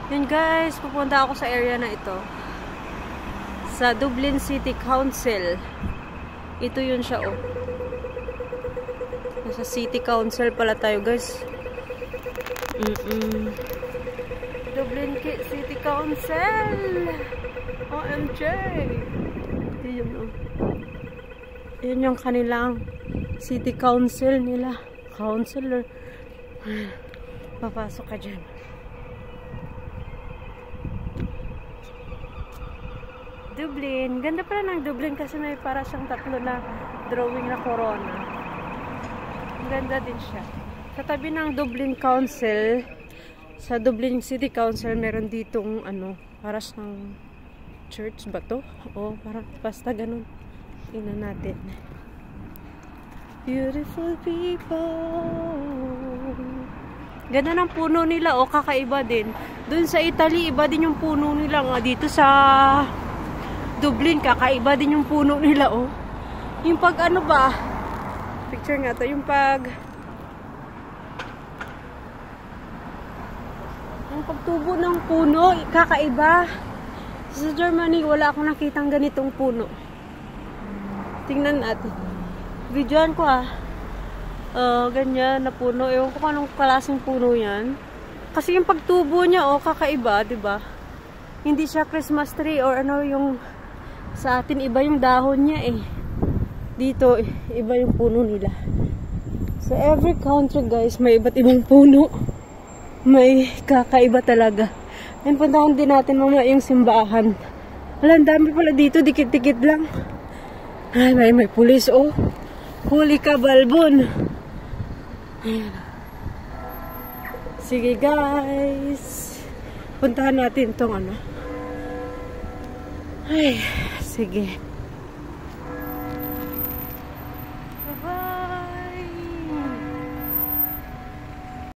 Yun guys, pupunta ako sa area na ito. Sa Dublin City Council. Ito yun siya, oh. Nasa City Council pala tayo, guys. Dublin City Council! OMG! Ito yun, oh. Yun yung kanilang City Council nila. Councilor. Papasok ka dyan. Dublin. Ganda pala ng Dublin kasi may para siyang tatlo na drawing na corona. Ganda din siya. Sa tabi ng Dublin Council, sa Dublin City Council, meron ditong ano, para siyang church ba to? O, parang basta ganun. Tingnan natin. Beautiful people. Ganda ng puno nila, o, kakaiba din. Doon sa Italy, iba din yung puno nila. Nga dito sa Dublin, kakaiba din yung puno nila, oh. Yung pag ano ba, picture nga to, yung pagtubo ng puno, kakaiba. Sa Germany, wala akong nakitang ganitong puno. Tingnan natin. Videoan ko, ganyan na puno. Ewan ko kung anong klaseng puno yan. Kasi yung pagtubo niya, oh, kakaiba, diba? Hindi siya Christmas tree or ano yung sa atin, iba yung dahon niya, eh. Dito, iba yung puno nila. So, every country, guys, may iba't ibang puno. May kakaiba talaga. And puntahan din natin mamaya yung simbahan. Wala, ang dami pala dito, dikit-dikit lang. Ay, may pulis, oh. Huli ka, balbon. Ayan. Sige, guys. Puntahan natin itong ano. Ay, sige.